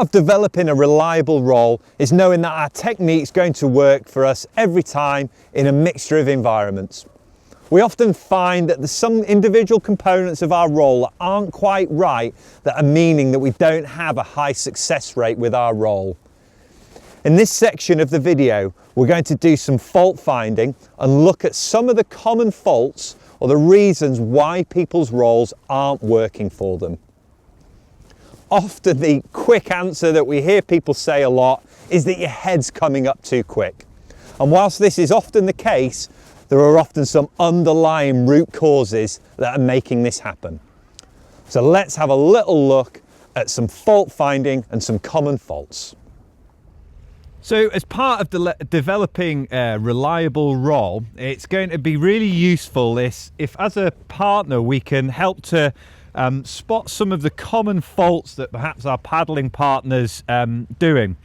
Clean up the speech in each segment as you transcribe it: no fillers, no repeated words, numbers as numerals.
of developing a reliable roll is knowing that our technique is going to work for us every time in a mixture of environments. We often find that there's some individual components of our roll that aren't quite right, that are meaning that we don't have a high success rate with our roll. In this section of the video, we're going to do some fault finding and look at some of the common faults or the reasons why people's rolls aren't working for them. Often the quick answer that we hear people say a lot is that your head's coming up too quick. And whilst this is often the case, there are often some underlying root causes that are making this happen. So let's have a little look at some fault finding and some common faults. So as part of developing a reliable roll, it's going to be really useful if as a partner we can help to spot some of the common faults that perhaps our paddling partners doing.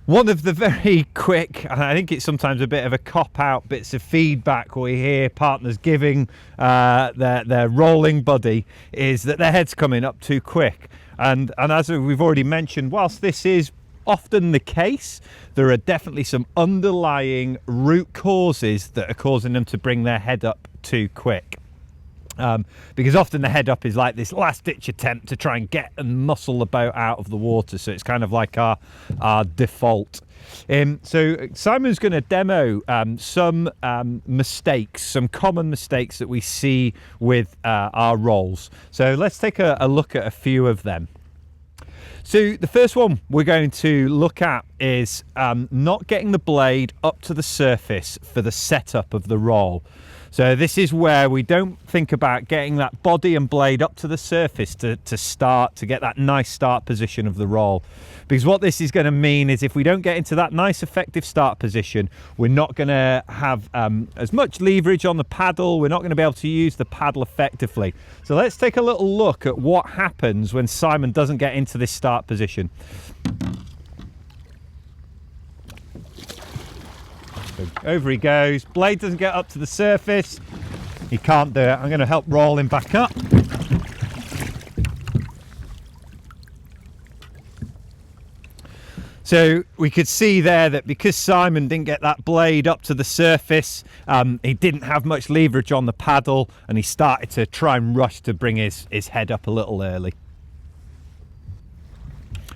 One of the very quick, and I think it's sometimes a bit of a cop-out, bits of feedback we hear partners giving their rolling buddy is that their head's coming up too quick. And as we've already mentioned, whilst this is often the case, there are definitely some underlying root causes that are causing them to bring their head up too quick. Because often the head up is like this last ditch attempt to try and get and muscle the boat out of the water, so it's kind of like our default. So Simon's going to demo some mistakes, some common mistakes that we see with our rolls. So let's take a look at a few of them. So the first one we're going to look at is not getting the blade up to the surface for the setup of the roll. So this is where we don't think about getting that body and blade up to the surface to get that nice start position of the roll. Because what this is going to mean is if we don't get into that nice effective start position, we're not going to have as much leverage on the paddle. We're not going to be able to use the paddle effectively. So let's take a little look at what happens when Simon doesn't get into this start position. So over he goes, blade doesn't get up to the surface, he can't do it. I'm going to help roll him back up. So we could see there that because Simon didn't get that blade up to the surface, he didn't have much leverage on the paddle, and he started to try and rush to bring his head up a little early.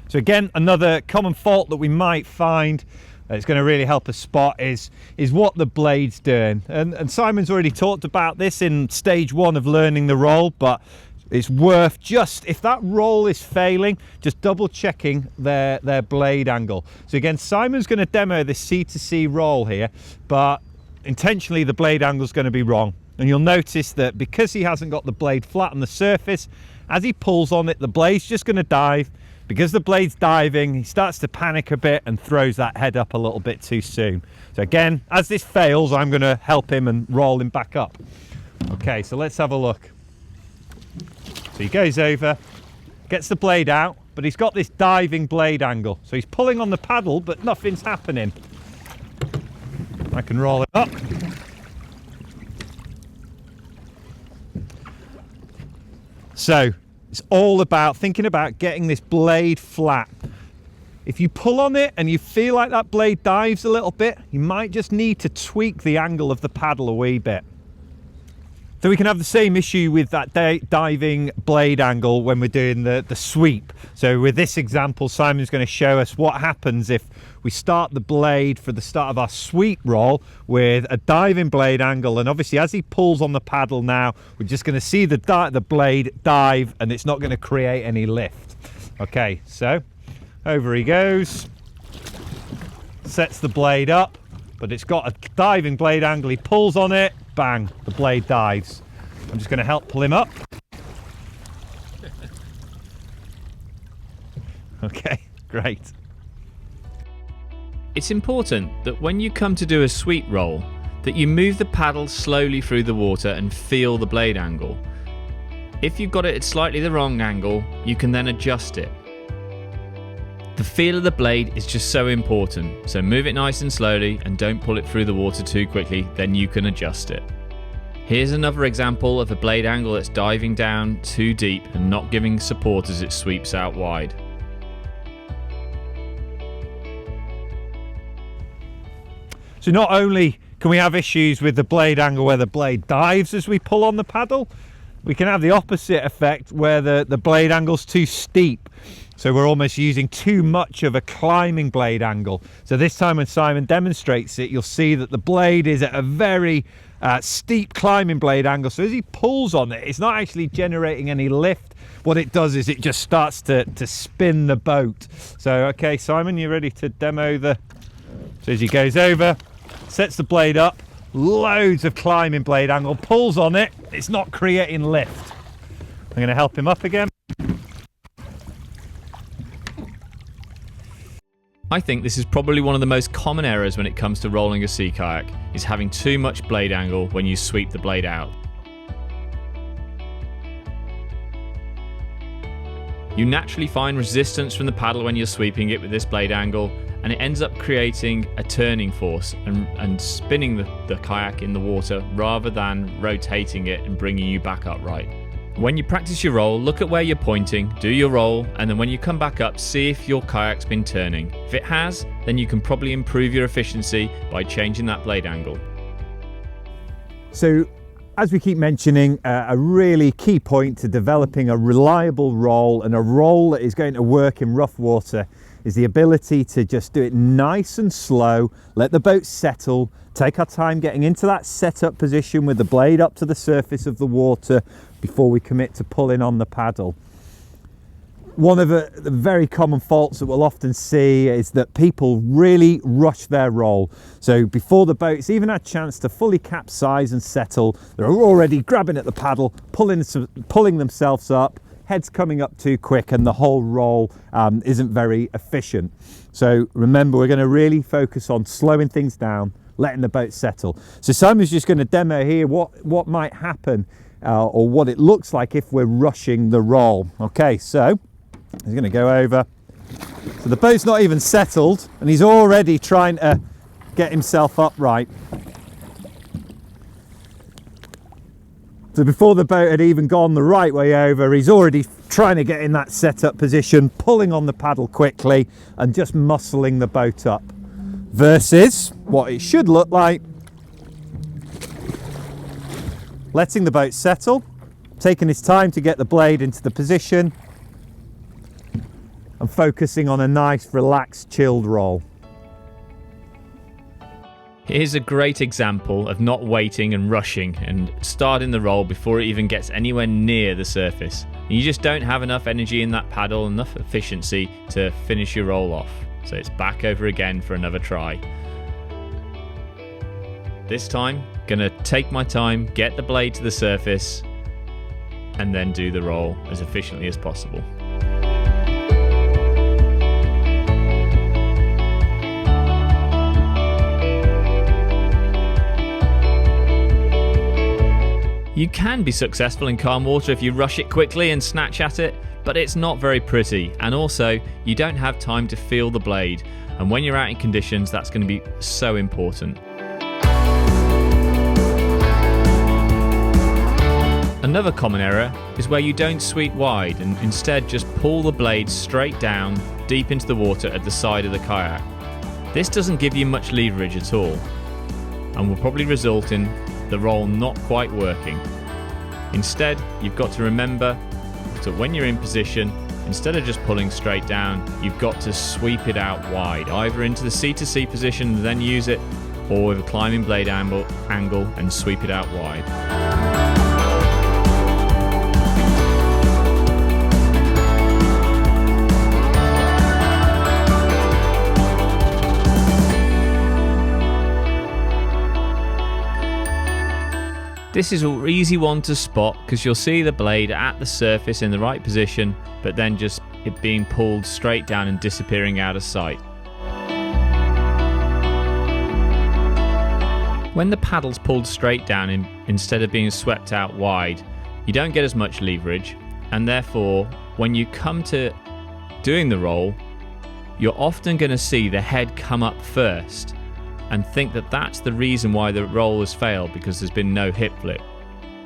So again, another common fault that we might find it's going to really help us spot is what the blade's doing. And Simon's already talked about this in stage 1 of learning the roll, but it's worth just, if that roll is failing, just double checking their blade angle. So again, Simon's going to demo this C2C roll here, but intentionally the blade angle is going to be wrong. And you'll notice that because he hasn't got the blade flat on the surface, as he pulls on it, the blade's just going to dive. Because the blade's diving, he starts to panic a bit and throws that head up a little bit too soon. So again, as this fails, I'm going to help him and roll him back up. Okay, so let's have a look. So he goes over, gets the blade out, but he's got this diving blade angle. So he's pulling on the paddle, but nothing's happening. I can roll it up. So it's all about thinking about getting this blade flat. If you pull on it and you feel like that blade dives a little bit, you might just need to tweak the angle of the paddle a wee bit. So we can have the same issue with that diving blade angle when we're doing the sweep. So with this example, Simon's going to show us what happens if we start the blade for the start of our sweep roll with a diving blade angle. And obviously as he pulls on the paddle now, we're just going to see the blade dive, and it's not going to create any lift. Okay, so over he goes, sets the blade up, but it's got a diving blade angle. He pulls on it, bang, the blade dives. I'm just going to help pull him up. Okay, great. It's important that when you come to do a sweep roll, that you move the paddle slowly through the water and feel the blade angle. If you've got it at slightly the wrong angle, you can then adjust it. The feel of the blade is just so important, so move it nice and slowly and don't pull it through the water too quickly, then you can adjust it. Here's another example of a blade angle that's diving down too deep and not giving support as it sweeps out wide. So not only can we have issues with the blade angle where the blade dives as we pull on the paddle, we can have the opposite effect where the blade angle's too steep. So we're almost using too much of a climbing blade angle. So this time when Simon demonstrates it, you'll see that the blade is at a very steep climbing blade angle. So as he pulls on it, it's not actually generating any lift. What it does is it just starts to spin the boat. So, okay, Simon, you ready to demo the... So as he goes over, sets the blade up, loads of climbing blade angle, pulls on it, it's not creating lift. I'm going to help him up again. I think this is probably one of the most common errors when it comes to rolling a sea kayak, is having too much blade angle when you sweep the blade out. You naturally find resistance from the paddle when you're sweeping it with this blade angle, and it ends up creating a turning force and spinning the kayak in the water rather than rotating it and bringing you back upright. When you practice your roll, look at where you're pointing, do your roll, and then when you come back up, see if your kayak's been turning. If it has, then you can probably improve your efficiency by changing that blade angle. So, as we keep mentioning, a really key point to developing a reliable roll and a roll that is going to work in rough water is the ability to just do it nice and slow, let the boat settle, take our time getting into that setup position with the blade up to the surface of the water before we commit to pulling on the paddle. One of the very common faults that we'll often see is that people really rush their roll. So before the boat's even had a chance to fully capsize and settle, they're already grabbing at the paddle, pulling themselves up, head's coming up too quick, and the whole roll isn't very efficient. So remember, we're going to really focus on slowing things down, letting the boat settle. So Simon's just going to demo here what might happen or what it looks like if we're rushing the roll. Okay, so he's going to go over. So the boat's not even settled and he's already trying to get himself upright. So before the boat had even gone the right way over, he's already trying to get in that setup position, pulling on the paddle quickly and just muscling the boat up. Versus what it should look like, letting the boat settle, taking his time to get the blade into the position and focusing on a nice, relaxed, chilled roll. Here's a great example of not waiting and rushing and starting the roll before it even gets anywhere near the surface. You just don't have enough energy in that paddle, enough efficiency to finish your roll off. So it's back over again for another try. This time, gonna take my time, get the blade to the surface, and then do the roll as efficiently as possible. You can be successful in calm water if you rush it quickly and snatch at it, but it's not very pretty, and also you don't have time to feel the blade, and when you're out in conditions, that's going to be so important. Another common error is where you don't sweep wide and instead just pull the blade straight down deep into the water at the side of the kayak. This doesn't give you much leverage at all and will probably result in the roll not quite working. Instead, you've got to remember that when you're in position, instead of just pulling straight down, you've got to sweep it out wide, either into the C-to-C position and then use it, or with a climbing blade angle and sweep it out wide. This is an easy one to spot because you'll see the blade at the surface in the right position, but then just it being pulled straight down and disappearing out of sight. When the paddle's pulled straight down instead of being swept out wide, you don't get as much leverage, and therefore when you come to doing the roll, you're often going to see the head come up first and think that that's the reason why the roll has failed, because there's been no hip flip.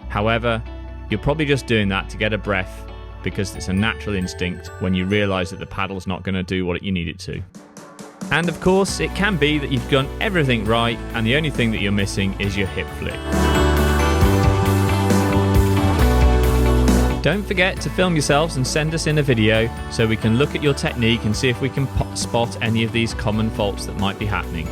However, you're probably just doing that to get a breath because it's a natural instinct when you realise that the paddle's not going to do what you need it to. And of course, it can be that you've done everything right and the only thing that you're missing is your hip flick. Don't forget to film yourselves and send us in a video so we can look at your technique and see if we can spot any of these common faults that might be happening.